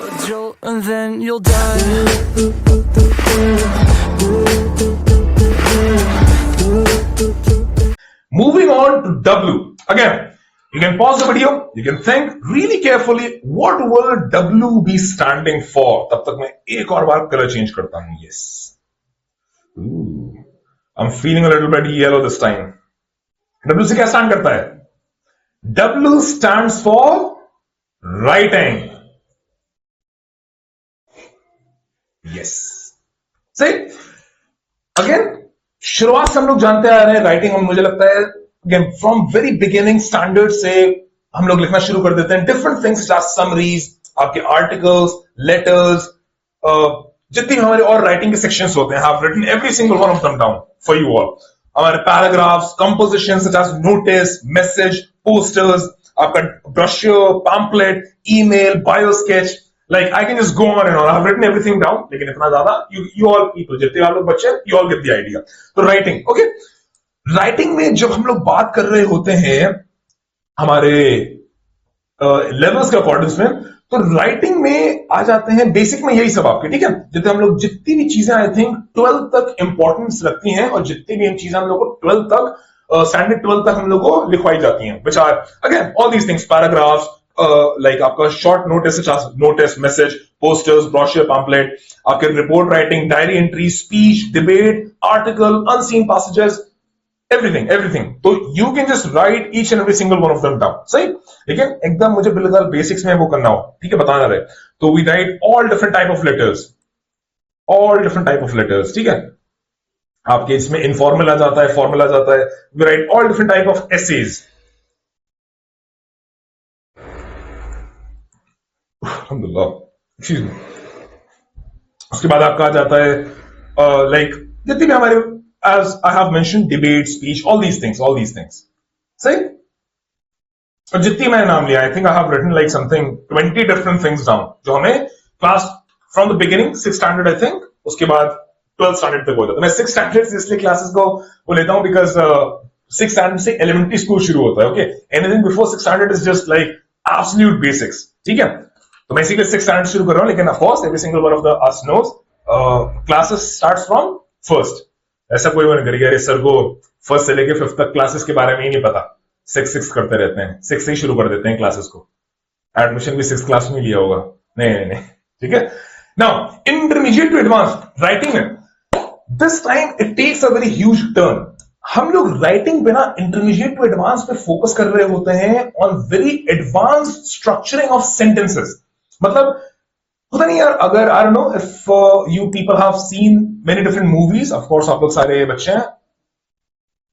A jolt and then you'll die. Moving on to W. Again, you can pause the video, you can think really carefully, what will W be standing for? तब तक मैं एक और बार color change करता हूं. Yes. Ooh. I'm feeling a little bit yellow this time. W से क्या stand करता है? W stands for writing. Yes. See? Again, शुरुआत से हम लोग जानते आ रहे हैं राइटिंग. हम मुझे लगता है again from very beginning standard से हम लोग लिखना शुरू कर देते हैं. डिफरेंट थिंग्स जैसे समरीज, आपके आर्टिकल्स, लेटर्स, जितनी हमारे और राइटिंग के सेक्शंस होते हैं, have written every single one of them down for you all. हमारे paragraphs, composition such as notice, message, posters, आपका brochure, pamphlet, email, bio sketch. Like I can just go on and on. I've written everything down. लेकिन इतना ज्यादा you all people, जितने आप लोग बच्चे, you all get the idea. तो writing, okay? Writing में जब हम लोग बात कर रहे होते हैं हमारे लेवल्स के अकॉर्डिंग में, तो राइटिंग में आ जाते हैं बेसिक में यही सब आपके, ठीक है? जितने हम लोग जितनी भी चीजें आई थिंक 12 तक इंपॉर्टेंस रखती हैं और जितनी भी चीजें हम लोग को 12 तक स्टैंडर्ड 12 तक हम लोग को लिखवाई जाती हैं, which are again all these things, paragraphs, like आपका short notice, message, posters, brochure, pamphlet, आपके report writing, diary entry, speech, debate, article, unseen passages, everything. तो you can just write each and every single one of them down. सही? लेकिन एकदम मुझे बिल्कुल basics में वो करना हो, ठीक है, बताना रहे. तो we write all different type of letters, ठीक है? आपके इसमें इनफॉर्मल आ जाता है, फॉर्मल आ जाता है. We write all different type of essays. उसके बाद आपका आ जाता है लाइक जितनी भी हमारे as I have mentioned debate, speech, all these things. सही? और जितनी मैंने नाम लिया, I think I have written like something 20 different things down जो हमें class from the beginning 6th standard I think, उसके बाद 12th standard तक होता है. तो मैं 6th standard से इसलिए क्लासेस को वो लेता हूं because 6th standard से elementary school शुरू होता है. Okay, anything before 6th standard is just like absolute basics. ठीक है? तो मैं इसी के 6th स्टैंडर्ड शुरू कर रहा हूं, लेकिन of course every single one of the us knows classes starts from first. ऐसा कोई नहीं करेगा अरे सर को फर्स्ट से लेके 5th तक क्लासेस के बारे में ही नहीं पता, 6 करते रहते हैं, 6 से ही शुरू कर देते हैं क्लासेस को. एडमिशन भी 6th क्लास में लिया होगा. नहीं, ठीक है. Now intermediate to advance writing में this time it takes a very huge turn. हम लोग राइटिंग पे ना इंटरमीडिएट टू एडवांस पे फोकस कर रहे होते हैं on very advanced structuring of sentences. मतलब पता नहीं यार, अगर I don't know if you people have seen many different movies, of course आप लोग सारे बच्चे हैं.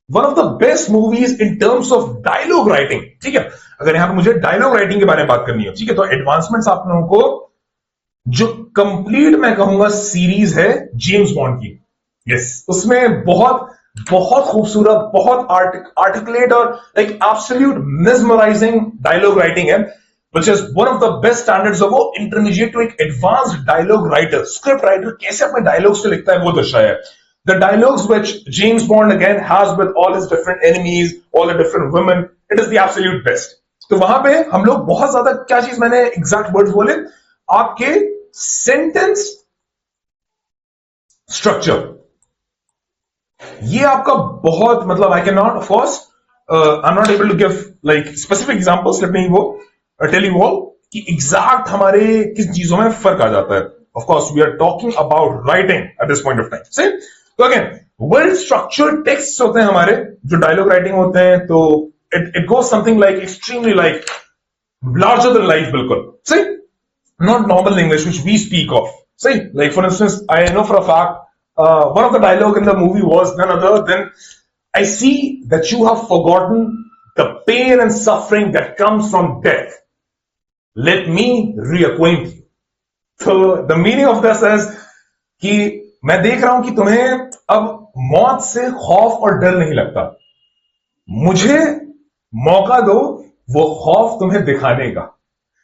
One of the best movies in terms of dialogue writing, ठीक है? अगर यहां पे मुझे डायलॉग राइटिंग के बारे में बात करनी हो, ठीक है, तो एडवांसमेंट्स आप लोगों को जो कंप्लीट मैं कहूंगा सीरीज है जेम्स बॉन्ड की. यस, उसमें बहुत खूबसूरत, बहुत आर्टिकुलेट और like absolute mesmerising dialogue writing है, which is one of the best standards of वो intermediate to एक advanced dialogue writer, script writer कैसे अपने dialogues को लिखता है वो दर्शाया है. The dialogues which James Bond again has with all his different enemies, all the different women, it is the absolute best. तो वहां पे हम लोग बहुत ज्यादा क्या चीज मैंने exact words बोले, आपके sentence structure, ये आपका बहुत मतलब I cannot of course I'm not able to give like specific examples. Let me go tell you all कि एग्जैक्ट हमारे किस चीजों में फर्क आ जाता है. Of course we are talking about writing at this point of time. सही? तो अगेन वेल स्ट्रक्चर्ड टेक्स्ट होते हैं हमारे जो डायलॉग राइटिंग होते हैं, तो it goes something like extremely like larger than life. बिल्कुल सही, not normal English which we speak of. सही? Like for instance I know for a fact one of the dialogue in the movie was none other than I see that you have forgotten the pain and suffering that comes from death. Let me reacquaint you. So the meaning of this is कि मैं देख रहा हूं कि तुम्हें अब मौत से खौफ और डर नहीं लगता, मुझे मौका दो वो खौफ तुम्हें दिखाने का.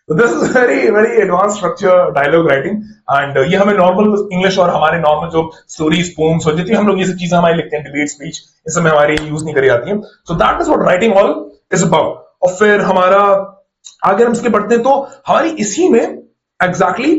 तो this is very very advance structure dialogue writing. And ये हमें नॉर्मल इंग्लिश और हमारे नॉर्मल जो स्टोरीज, पोम्स और जितनी हम लोग ये सब चीजें हमारी लिखते हैं, डिबेट, स्पीच, इस समय हमारी यूज नहीं करी जाती है. So that is what writing all is about. और फिर हमारा आगे हम इसके बढ़ते हैं तो हमारी इसी में exactly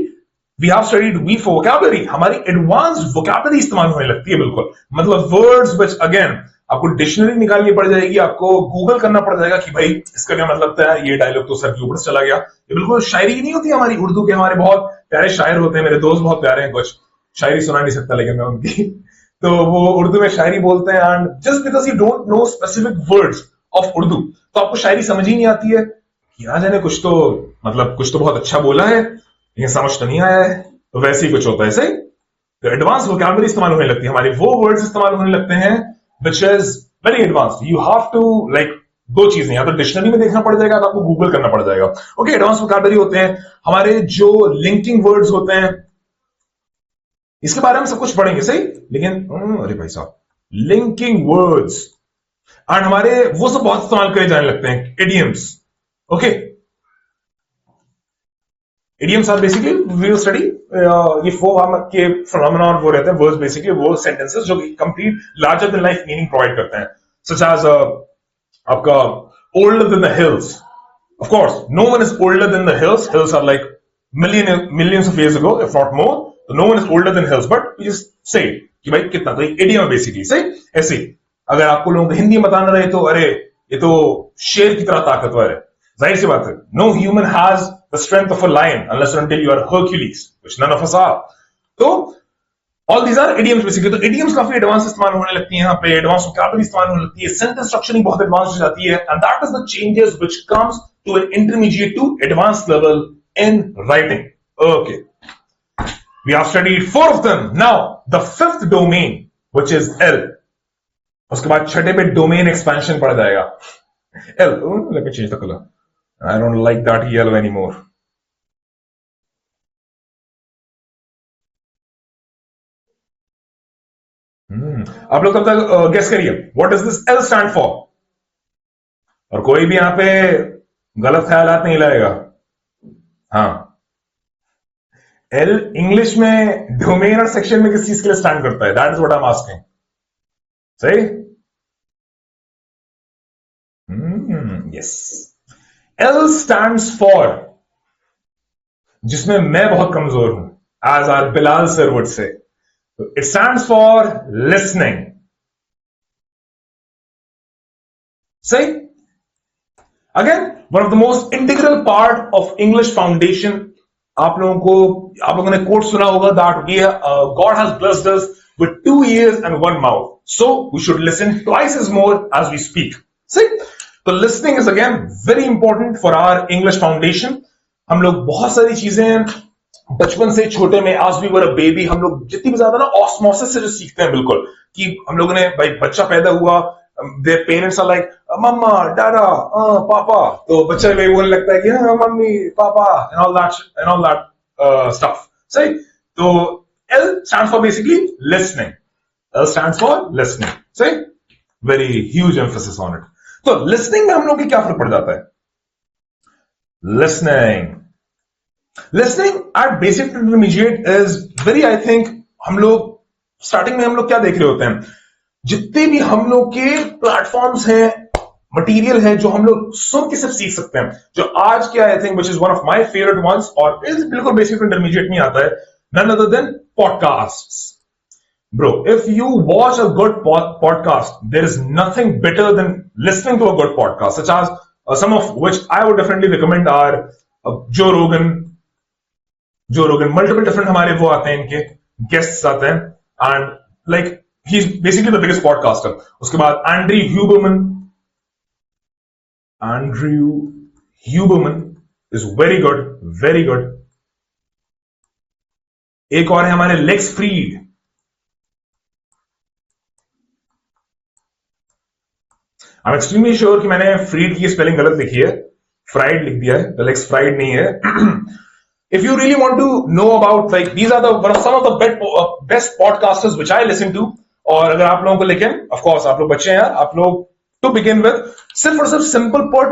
we have studied we for vocabulary, हमारी एडवांस्ड वोकैबुलरी इस्तेमाल होने लगती है बिल्कुल, मतलब वर्ड्स विच अगेन आपको डिक्शनरी निकालनी पड़ जाएगी, आपको गूगल करना पड़ जाएगा कि भाई इसका क्या मतलब था, ये डायलॉग तो सर के ऊपर चला गया। ये बिल्कुल शायरी नहीं होती हमारी उर्दू के, हमारे बहुत प्यारे शायर होते हैं, मेरे दोस्त बहुत प्यारे हैं, कुछ शायरी सुना नहीं सकता लेकिन मैं उनकी तो वो उर्दू में शायरी बोलते हैं, and just because you don't know specific words of Urdu तो आपको शायरी समझ ही नहीं आती है कि ना जाने कुछ तो मतलब कुछ तो बहुत अच्छा बोला है लेकिन समझ तो नहीं आया है, तो वैसे ही कुछ होता है। सही, तो एडवांस वोकैबुलरी इस्तेमाल होने लगती है हमारी, वो वर्ड्स इस्तेमाल होने लगते हैं which is very advanced. You have to like दो चीजें, या तो डिक्शनरी में देखना पड़ जाएगा, तो आपको गूगल करना पड़ जाएगा। ओके, एडवांस वोकैबुलरी होते हैं हमारे जो लिंकिंग वर्ड्स होते हैं, इसके बारे में सब कुछ पढ़ेंगे। सही, लेकिन अरे भाई साहब, लिंकिंग वर्ड्स एंड हमारे वो सब बहुत इस्तेमाल करे जाने लगते हैं, idioms. Okay, idioms are basically we will study ये वो के फिनोमेना, और वो रहते हैं वर्ड्स बेसिकली वो सेंटेंसेस जो complete larger than life meaning provide करते हैं, सच एज आपका older than the hills. Of course no one is older than the hills, hills are like millions of years ago if not more, so no one is older than hills, but we just say कि भाई कितना, तो idiom है basically. सही, ऐसे अगर आपको लोग हिंदी में बताना रहे तो अरे ये तो शेर की तरह ताकतवर है, जाहिर सी बात है, no human has the strength of a lion unless until you are Hercules, which none of us are। तो all these are idioms basically. तो इडियम्स काफी एडवांस इस्तेमाल होने लगती है यहाँ पे, एडवांस वोकैबुलरी इस्तेमाल होने लगती है, सेंटेंस स्ट्रक्चरिंग बहुत एडवांस हो जाती है, and that is the changes which comes to an intermediate to advance level in writing। Okay, we have studied 4 of them. Now the 5th domain, which is L, उसके बाद छठे पे domain expansion पड़ जाएगा। L, let me change the color, I don't like that yellow anymore। आप लोग तब तक गेस करिए what does this L stand for, और कोई भी यहां पे गलत ख्यालात नहीं लाएगा। हाँ, एल इंग्लिश में डोमेन और सेक्शन में किस चीज के लिए स्टैंड करता है, that is what I am asking. सही, यस, एल स्टैंड्स फॉर, जिसमें मैं बहुत कमजोर हूं, as our Bilal sir would say, it stands for listening. सही, again one of the most integral part of English foundation. आप लोगों ने कोट सुना होगा that we God has blessed us with 2 ears and 1 mouth, so we should listen twice as more as we speak। See, तो listening is again very important for our English foundation। हम लोग बहुत सारी चीजें बचपन से छोटे में as we were a baby, हम लोग जितनी भी ज्यादा ना ऑस्मोसिस से जो सीखते हैं, बिल्कुल कि हम लोगों ने भाई बच्चा पैदा हुआ, their parents are like mama, dada, papa, तो बच्चा भी बोलने लगता है कि हाँ mummy papa and all that stuff। सही, तो L stands for basically listening। L stands for listening। सही, very huge emphasis on it। तो listening में हम लोग की क्या फर्क पड़ जाता है? listening at basic to intermediate is very, I think, हम लोग स्टार्टिंग में हम लोग क्या देख रहे होते हैं, जितने भी हम लोग के प्लेटफॉर्म्स हैं, मटेरियल है जो हम लोग सुन के सिर्फ सीख सकते हैं, जो आज क्या I think which is one of my favourite ones, और इस बिल्कुल बेसिक इंटरमीडिएट में आता है, none other than podcasts. Bro, if you watch a good podcast, there is nothing better than listening to a good podcast, such as some of which I would definitely recommend are Joe Rogan, multiple different हमारे वो आते हैं, इनके guests आते हैं, and like he's basically the biggest podcaster। उसके बाद Andrew Huberman is very good। एक और है हमारे Lex Fridman. I am extremely sure कि मैंने फ्रीड की स्पेलिंग गलत लिखी है, फ्राइड लिख दिया है, लेक्स फ्राइड नहीं है। If you really want to know about, like, these are some of the best podcasters which I listen to। और अगर आप लोगों को, लेकिन of course आप लोग बच्चे हैं, आप लोग to begin with, सिर्फ और सिर्फ सिंपल पॉड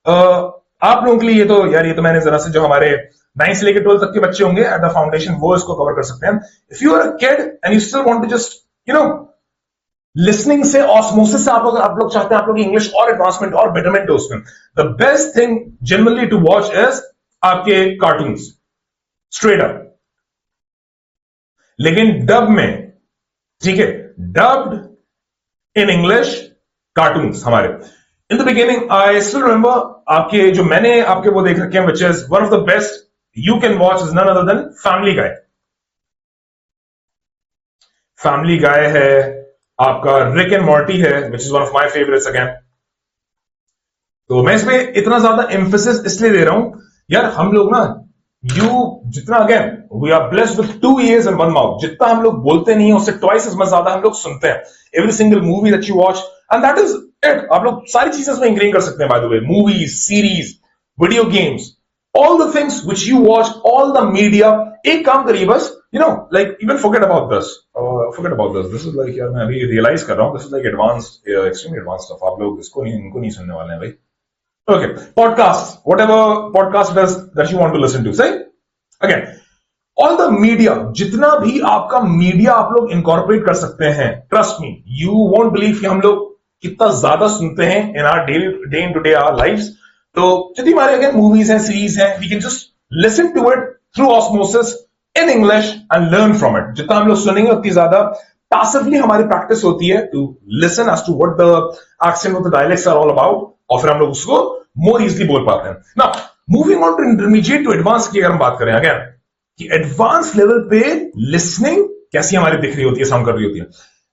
आप लोगों के लिए, ये तो मैंने जरा से जो हमारे 9 से लेकर 12 तक के बच्चे होंगे एट द फाउंडेशन, वो इसको कवर कर सकते हैं। If you are a kid and you still want to just listening से, ऑस्मोसिस से आप लोग चाहते हैं आप लोग इंग्लिश और एडवांसमेंट और बेटरमेंट हो उसमें, the best thing generally to watch is आपके कार्टून्स। Straight up. लेकिन डब में, ठीक है, डब्ड इन इंग्लिश कार्टून्स हमारे। In the beginning I still remember, आपके जो मैंने आपके वो देख रखे हैं, which is one of the best you can watch, is none other than Family Guy. Family Guy है, आपका रिक एंड मॉर्टी है, which is one of my favourites again. तो मैं इसमें इतना ज्यादा एम्फेसिस इसलिए दे रहा हूं, यार हम लोग ना, यू जितना, again we are blessed with 2 ears and 1 mouth, जितना हम लोग बोलते नहीं है उससे ट्वाइस एज मच ज्यादा हम लोग सुनते हैं। Every single movie that you watch, and that is it. आप लोग सारी चीजें इसमें इंग्रेन कर सकते हैं, by the way, movies, series, video games, all the things which you watch, all the media। एक काम करिए बस, you know, like even forget about this, this is like, यार मैं अभी रियलाइज कर रहा हूं, this is like advanced, extremely advanced stuff। आप लोग इसको नहीं, इनको नहीं सुनने वाले हैं भाई। Okay, podcast, whatever podcast does that you want to listen to, say again, all the media, जितना भी आपका मीडिया आप लोग इनकॉर्पोरेट कर सकते हैं, trust me, you won't believe कि हम लोग कितना ज्यादा सुनते हैं in our day in to day our lifes. तो जितनी हमारे अगेन मूवीज हैं, सीरीज हैं, we can just listen to it through osmosis in English and learn from it. जितना हम लोग सुनेंगे उतनी ज्यादा पैसिवली हमारी प्रैक्टिस होती है to listen as to what the accent of the dialects are all about, और फिर हम लोग उसको मोर इजिली बोल पाते हैं। Now moving on to intermediate to advance की अगर हम बात करें अगेन, कि एडवांस लेवल पे लिसनिंग कैसी हमारी दिख रही होती है, साउंड कर रही होती है।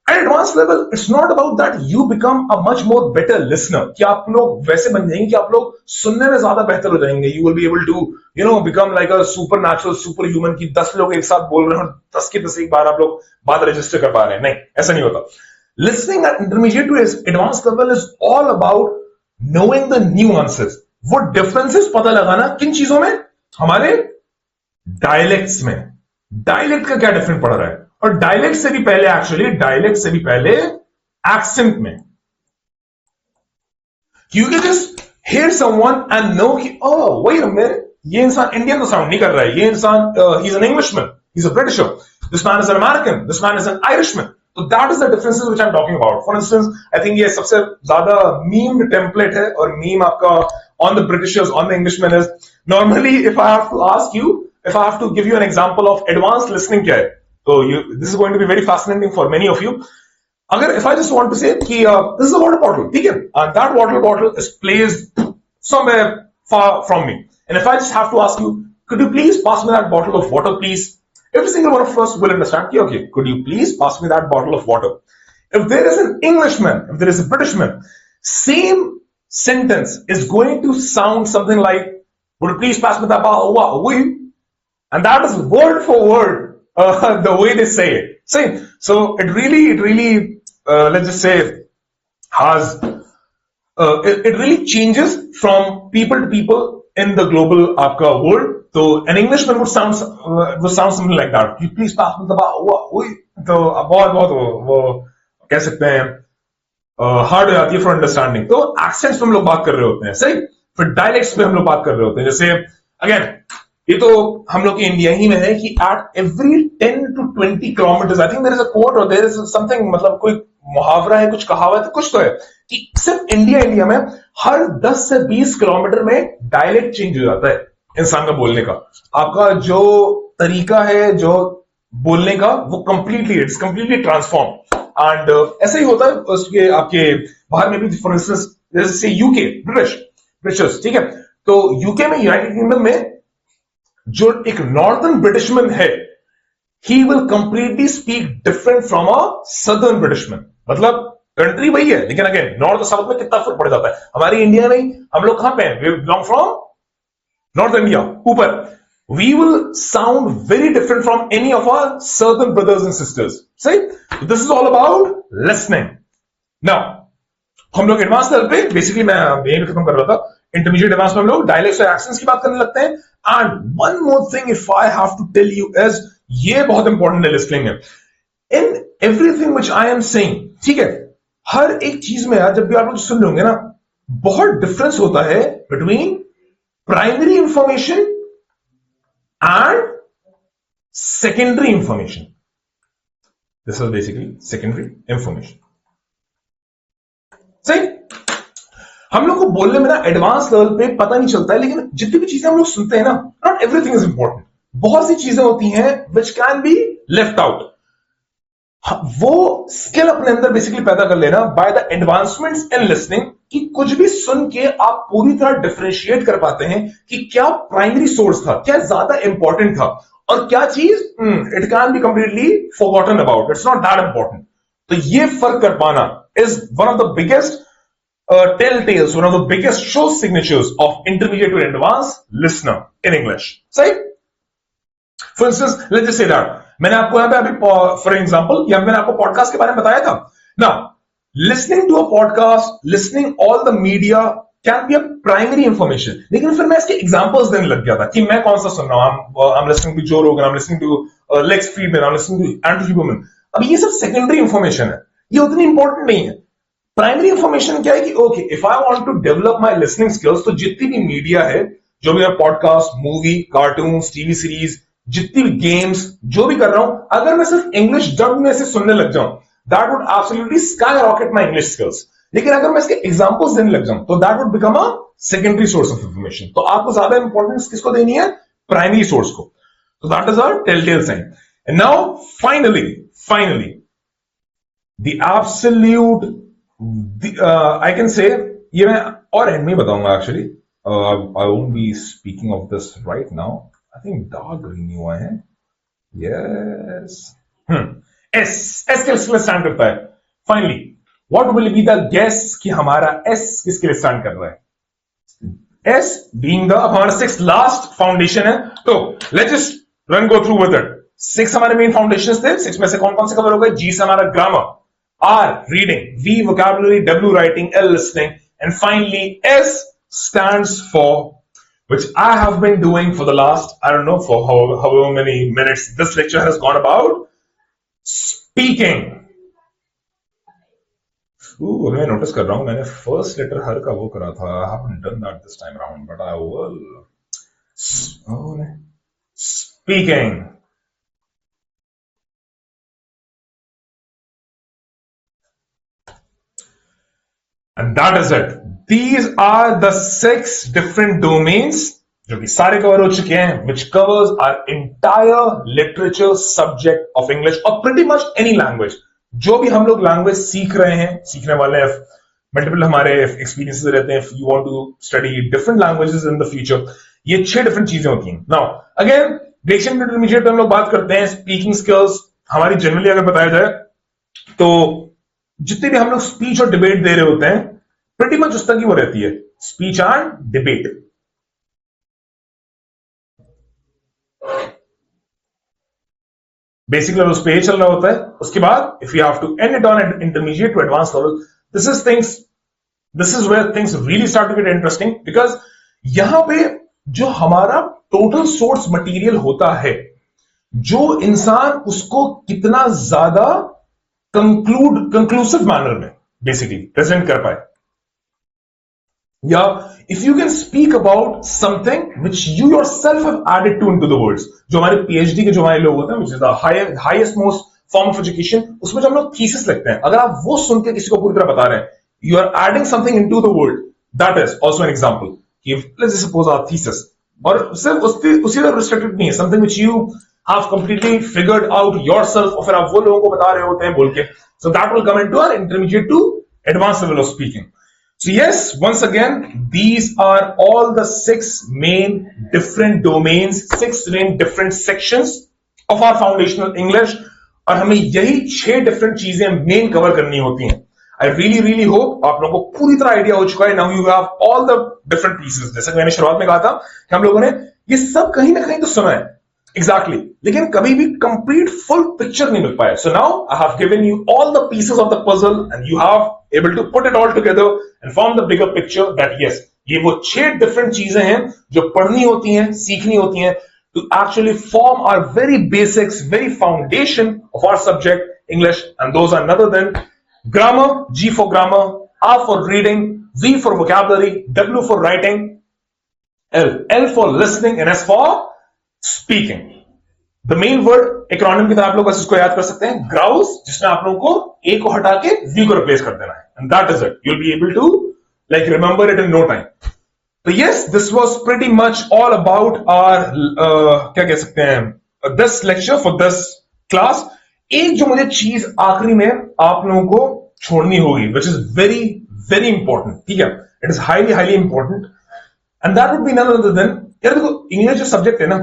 At advance level it's not about that you become a much more better listener, कि आप लोग वैसे बन जाएंगे कि आप लोग सुनने में ज्यादा बेहतर हो जाएंगे। You will be able to you know become like a super natural super human, की 10 लोग एक साथ बोल रहे हैं और 10 के 10 एक बार आप लोग बात रजिस्टर कर पा रहे हैं। नहीं, ऐसा नहीं होता। Listening at intermediate to advance level is all about knowing the nuances, वो डिफरेंसेस पता लगाना किन चीजों में, हमारे डायलेक्ट्स में। डायलेक्ट का क्या डिफरेंट पड़ रहा है, और डायलेक्ट से भी पहले, एक्चुअली डायलेक्ट से भी पहले एक्सेंट में। You can just hear someone and know कि oh wait a minute, ये इंसान इंडियन तो साउंड नहीं कर रहा है, ये इंसान he's an Englishman, he's a Britisher, this man is an American, this man is an Irishman। So that is the differences which I'm talking about। For instance, I think ये सबसे ज्यादा मीम टेम्पलेट है, और meme आपका on the Britishers, on the Englishmen is normally, if I have to ask you, if I have to give you an example of advanced listening क्या है, so this is going to be very fascinating for many of you। अगर if I just want to say कि this is a water bottle, ठीक है, and that water bottle is placed somewhere far from me, and if I just have to ask you, could you please pass me that bottle of water, please? Every single one of us will understand, okay, could you please pass me that bottle of water? If there is an Englishman, if there is a Britishman, same sentence is going to sound something like, would you please pass me that bottle of water? And that is word for word the way they say it. Same. So it really, let's just say, has it really changes from people to people in the global आपका world। तो an Englishman would sound something like that, you please pass me the bottle। तो बहुत वो कह सकते हैं hard हो जाती है फॉर अंडरस्टैंडिंग। तो एक्सेंट्स पे हम लोग बात कर रहे होते हैं, सही। फिर डायलेक्ट्स पे हम लोग बात कर रहे होते हैं, जैसे अगेन ये तो हम लोग की इंडिया ही में है कि at every 10 to 20 kilometre, I think there is a quote और देयर इज समथिंग, मतलब कोई मुहावरा है, कुछ कहावत है, कुछ तो है, कि सिर्फ इंडिया में हर 10 से 20 किलोमीटर में डायलेक्ट चेंज हो जाता है इंसान का बोलने का। आपका जो तरीका है जो बोलने का, वो completely it's completely transform. And ऐसा ही होता है उसके आपके बाहर में भी। फॉर इंस्टेंस जैसे यूके, ब्रिटिशर्स, ठीक है, तो यूके में, यूनाइटेड किंगडम में जो एक नॉर्थर्न ब्रिटिशमैन है, he will completely speak different from a southern British man. मतलब कंट्री वही है, लेकिन अगेन नॉर्थ और साउथ में कितना फर्क पड़ जाता है। हमारी इंडिया में हम लोग कहां पे हैं, we belong from north India, ऊपर। We will sound very different from any of our southern brothers and sisters। See, this is all about listening। Now, हम लोग एडवांस लेवल पे, बेसिकली मैं यही भी खत्म कर रहा था, इंटरमीडिएट एडवांस में हम लोग डायलेक्ट्स और एक्सेंट्स की बात करने लगते हैं। And one more thing if I have to tell you is, ये बहुत इंपॉर्टेंट है लिसनिंग में, in everything which I am saying, ठीक है, हर एक चीज में यार, जब भी आप लोग सुन रहे होंगे ना, बहुत डिफरेंस होता है between primary information and secondary information. This is basically secondary information, सही। हम लोग को बोलने में ना एडवांस लेवल पे पता नहीं चलता है, लेकिन जितनी भी चीजें हम लोग सुनते हैं ना, नॉट एवरीथिंग इज इंपॉर्टेंट, बहुत सी चीजें होती हैं which can be left out. वो स्किल अपने अंदर बेसिकली पैदा कर लेना by the advancements in listening, कि कुछ भी सुन के आप पूरी तरह डिफरेंशिएट कर पाते हैं कि क्या प्राइमरी सोर्स था, क्या ज्यादा इंपॉर्टेंट था, और क्या चीज it can be completely forgotten about, it's not that important. तो ये फर्क कर पाना is one of the biggest telltales, one of the biggest show signatures of intermediate to advanced listener in English. सही? For instance, let's just say that मैंने आपको यहां पे अभी फॉर एग्जांपल या मैंने आपको पॉडकास्ट के बारे में बताया था ना, listening to a podcast, listening all the media can be a primary information. लेकिन फिर मैं इसके एग्जांपल्स देने लग गया था कि मैं कौन सा सुन रहा हूं, आई am listening to Joe Rogan, I am listening to Lex Fridman, I am listening to Andrew Huberman. अब ये सब सेकेंडरी इंफॉर्मेशन है, ये उतनी इंपॉर्टेंट नहीं है। प्राइमरी इंफॉर्मेशन क्या है कि okay, if I want to develop my listening skills, तो जितनी भी मीडिया है, जो भी मैं podcast, movie, cartoons, TV series, जितनी भी गेम्स, जो भी कर रहा हूं, अगर मैं सिर्फ इंग्लिश डब में से सुनने लग जाऊं, that would absolutely sky rocket my English skills. लेकिन अगर मैं इसके एग्जांपल्स देने लग जाऊं, तो that would become a secondary source of information. तो आपको ज्यादा इंपॉर्टेंस किसको देनी है? प्राइमरी सोर्स को। तो that is our telltale sign. And now finally the absolute, I can say, ये मैं और एंड में बताऊंगा actually, I won't be speaking of this right now. I think dark green ही हुआ है। Yes. S किसके लिए स्टैंड करता है? Finally, what will be the guess कि हमारा S किसके लिए स्टैंड कर रहा है? S being the हमारा 6th लास्ट फाउंडेशन है। तो let's just go through with it. 6 हमारे मेन फाउंडेशंस थे। 6 में से कौन कौन से कवर हो गए? G से हमारा grammar, R reading, V vocabulary, W writing, L listening, and finally S stands for, which I have been doing for the last, I don't know for however many minutes this lecture has gone about, speaking. मैं notice कर रहा हूं, मैंने first letter हर का वो करा था, I haven't done that this time around, but I will. Speaking. And that is it. These are the 6 different domains जो कि सारे कवर हो चुके हैं, which covers our entire literature subject of English or pretty much any language. जो भी हम लोग लैंग्वेज सीख रहे हैं, सीखने वाले हैं, मल्टीपल हमारे एक्सपीरियंसेस रहते हैं, if you want to study different languages in the future, ये 6 डिफरेंट चीजें होती हैं। Now again, बेसिक इंटरमीडिएट हम लोग बात करते हैं स्पीकिंग स्किल्स हमारी जनरली अगर बताया जाए, तो जितने भी हम लोग स्पीच और डिबेट दे रहे होते हैं, प्रीटी मच उस तक ही वो रहती है, speech and debate. Basic level उस पे चल रहा होता है। उसके बाद if you have to end it on intermediate to advance level, this is where things really start to get interesting, because यहां पे जो हमारा टोटल सोर्स मटेरियल होता है, जो इंसान उसको कितना ज्यादा कंक्लूसिव मैनर में बेसिकली प्रेजेंट कर पाए, या if you can speak about something which you yourself have added to into the words, जो हमारे पीएचडी के जो हमारे लोग होते हैं, which is the highest most form of education, उसमें जो हम लोग थीसिस लिखते हैं, अगर आप वो सुन के किसी को पूरी तरह बता रहे हैं, you are adding something into the word, that is also an example. Let's suppose our thesis, और सिर्फ उसी तरह रिस्ट्रिक्टेड नहीं है, something which you have completely figured out yourself, और फिर आप वो लोगों को बता रहे होते हैं बोल के, so that will come into our intermediate to advance level of speaking. So yes, once again, these are all the 6 main different domains, 6 main different sections of our foundational English, और हमें यही 6 different चीजें main cover करनी होती हैं। I really hope आप लोगों को पूरी तरह आइडिया हो चुका है। Now you have all the different pieces, जैसे मैंने शुरुआत में कहा था कि हम लोगों ने ये सब कहीं ना कहीं तो सुना है exactly, लेकिन कभी भी complete full picture नहीं मिल पाया। So now I have given you all the pieces of the puzzle and you have able to put it all together and form the bigger picture that yes, ये वो 6 different चीजें हैं जो पढ़नी होती हैं, सीखनी होती हैं to actually form our very basics, very foundation of our subject English, and those are none other than grammar, G for grammar, R for reading, V for vocabulary, W for writing, L for listening, and S for speaking. The main word acronym की तरह आप लोग बस इसको याद कर सकते हैं, ग्राउस, जिसमें आप लोगों को ए को हटा के वी को रिप्लेस कर देना है, and that is it. You'll be able to like remember it in no time. तो yes, this was pretty much all about our क्या कह सकते हैं this lecture for this class. एक जो मुझे चीज आखिरी में आप लोगों को छोड़नी होगी, which is very very important, ठीक है, it is highly highly important, and that would be none other than, यार देखो इंग्लिश जो सब्जेक्ट है ना,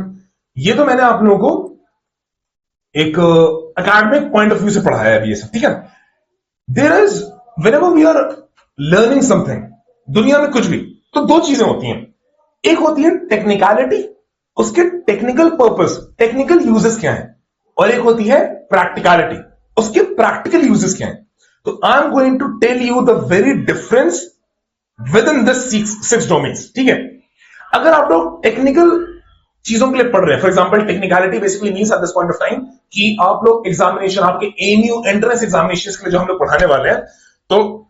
ये तो मैंने आप लोगों को एक एकेडमिक पॉइंट ऑफ व्यू से पढ़ाया है अभी ये सब, ठीक है। There is whenever we are learning something, दुनिया में कुछ भी, तो दो चीजें होती हैं। एक होती है टेक्निकलिटी, उसके टेक्निकल पर्पस, टेक्निकल यूजेस क्या है, और एक होती है प्रैक्टिकलिटी, उसके प्रैक्टिकल यूजेस क्या है। तो I am going to tell you the very difference within this six domains, ठीक है। अगर आप लोग टेक्निकल चीजों के लिए पढ़ रहे हैं, for example technicality basically means eight this point of time कि आप लोग एग्जामिनेशन, आपके एएमयू एंट्रेंस एग्जामिनेशन के लिए जो हम लोग पढ़ाने वाले हैं, तो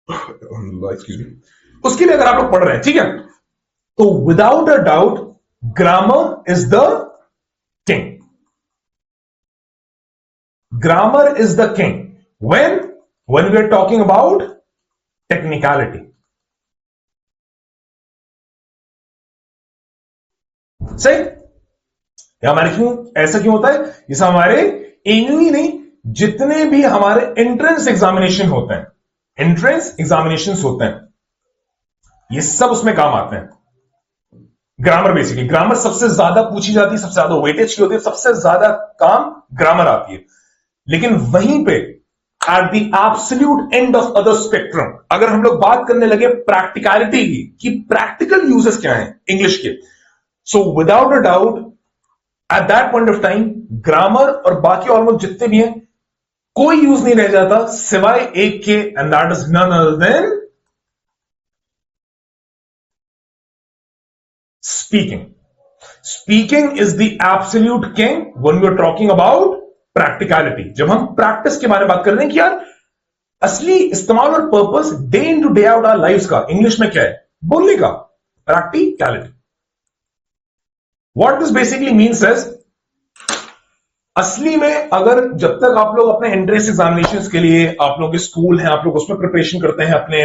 एक्सक्यूज मी, उसके लिए अगर आप लोग पढ़ रहे हैं, ठीक है, तो without a doubt grammar is the king, grammar is the king when we are talking about technicality. सही, हमारे क्यों ऐसा क्यों होता है, जैसे हमारे एएमयू ही नहीं, जितने भी हमारे एंट्रेंस एग्जामिनेशन होते हैं, एंट्रेंस एग्जामिनेशन होते हैं, ये सब उसमें काम आते हैं। ग्रामर बेसिकली, ग्रामर सबसे ज्यादा पूछी जाती है, सबसे ज्यादा वेटेज की होती है, सबसे ज्यादा काम ग्रामर आती है। लेकिन वहीं पे at the absolute end of other spectrum, अगर हम लोग बात करने लगे प्रैक्टिकलिटी की, कि प्रैक्टिकल यूजेस क्या हैं इंग्लिश के, so without a doubt at that point of time grammar और बाकी ऑलमोस्ट जितने भी हैं, कोई यूज नहीं रह जाता सिवाय एक के, and that is none other than speaking. Speaking is the absolute king when we are talking about practicality. जब हम प्रैक्टिस के बारे में बात कर रहे हैं कि यार असली इस्तेमाल और purpose day in to day out our life का इंग्लिश में क्या है, बोलने का, practicality. What this basically means is, असली में अगर जब तक आप लोग अपने एंट्रेंस एग्जामिनेशंस के लिए, आप लोग के स्कूल हैं, आप लोग उसमें प्रिपरेशन करते हैं अपने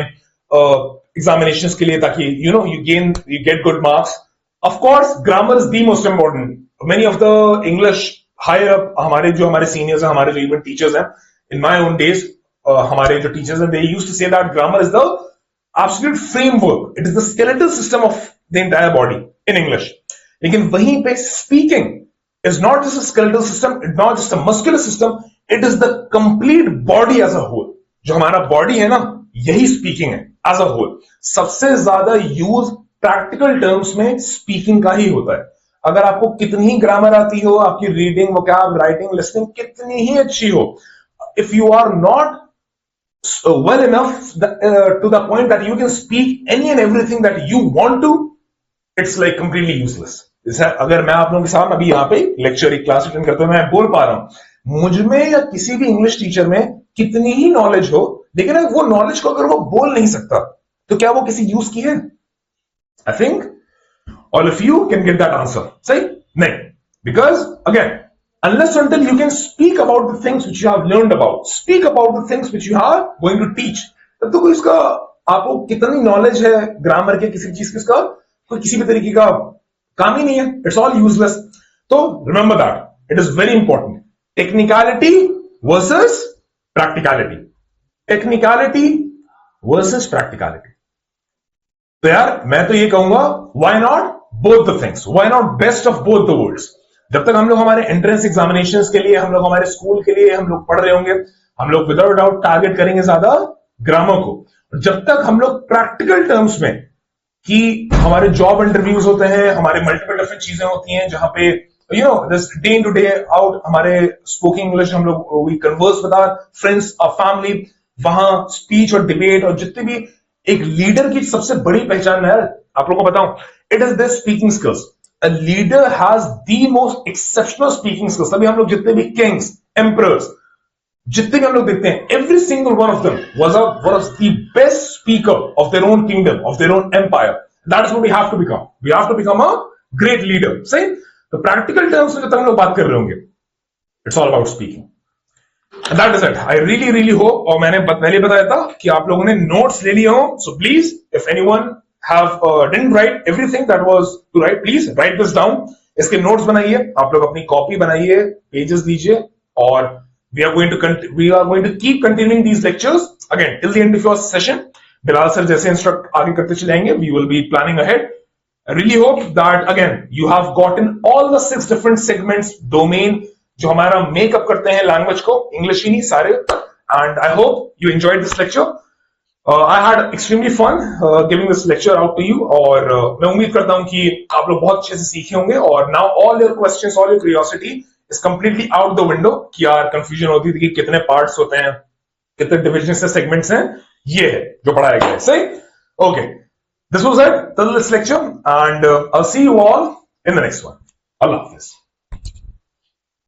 एग्जामिनेशंस के लिए, ताकि you get good marks, of course grammar is the most important. Many of the English higher up, हमारे सीनियर्स हैं, हमारे जो इवन टीचर्स हैं, इन माय ओन डेज, हमारे जो टीचर्स हैं, they used to say that grammar is the absolute framework, it is the skeletal system of the entire body in English. लेकिन वहीं पे speaking is not just a skeletal system, it's not just a muscular system, it is the complete body as a whole. जो हमारा body है ना, यही speaking है as a whole. सबसे ज्यादा यूज प्रैक्टिकल टर्म्स में स्पीकिंग का ही होता है। अगर आपको कितनी ही ग्रामर आती हो, आपकी रीडिंग, वोकैब, राइटिंग, लिसनिंग कितनी ही अच्छी हो, if you are not well enough to the point that you can speak any and everything that you want to, it's like completely useless. जैसे अगर मैं आप लोगों के साथ अभी यहाँ पे लेक्चर, एक क्लास अटेंड करते हुए मैं बोल पा रहा हूं, मुझ में या किसी भी इंग्लिश टीचर में कितनी ही नॉलेज हो, लेकिन वो नॉलेज को अगर वो बोल नहीं सकता, तो क्या वो किसी यूज की है? I think all of you can get that answer. सही नहीं, because again unless until you can speak about the things which you have learned about, speak about the things which you are going to teach, तब तो कोई इसका आपको कितनी knowledge है grammar के, किसी चीज की, इसका कोई किसी भी तरीके का काम ही नहीं है। It's all useless. तो remember that it is very important, technicality versus practicality, technicality versus practicality. तो यार मैं तो ये कहूंगा, why not both the things, why not best of both the worlds. जब तक हम लोग हमारे एंट्रेंस एग्जामिनेशंस के लिए, हम लोग हमारे स्कूल के लिए हम लोग पढ़ रहे होंगे, हम लोग विदाउट डाउट टारगेट करेंगे ज्यादा ग्रामर को। जब तक हम लोग प्रैक्टिकल टर्म्स में, कि हमारे जॉब इंटरव्यूज होते हैं, हमारे मल्टीपल डिफरेंट चीजें होती हैं जहां पे you know this day in to day out हमारे स्पोकिंग इंग्लिश, हम लोग we converse with our friends और फैमिली, वहां स्पीच और डिबेट और जितने भी, एक लीडर की सबसे बड़ी पहचान है आप लोगों को बताऊं, it is this speaking skills. A leader has the most exceptional speaking skills। तभी हम लोग जितने भी kings, emperors, जितने भी हम लोग देखते हैं, every single one of them was the best speaker of their own kingdom, of their own empire. That is what we have to become. We have to become a great leader. सही? तो practical terms में जब तक हम लोग बात कर रहे होंगे, it's all about speaking. And that is it. I really hope, और मैंने पहले बताया था कि आप लोगों ने नोट्स ले लिए हो, so please, if anyone have didn't write everything that was to write, please write this down. इसके नोट्स बनाइए, आप लोग अपनी कॉपी बनाइए, पेजेस दीजिए, और we are going to keep continuing these lectures again till the end of your session. Bilal sir जैसे instruct आगे करते चलेंगे, we will be planning ahead. I really hope that again you have gotten all the 6 different segments, domain जो हमारा makeup करते हैं language को, English ही नहीं सारे, and I hope you enjoyed this lecture. I had extremely fun giving this lecture out to you, और मैं उम्मीद करता हूं कि आप लोग बहुत अच्छे से सीखे होंगे, और now all your questions, all your curiosity is completely out the window कि यार कंफ्यूजन होती थी कि कितने पार्ट्स होते हैं, कितने डिविजन से सेगमेंट्स हैं, ये है जो पढ़ाया गया है, सही? Okay, this was it till this lecture, and I'll see you all in the next one. Allah Hafiz.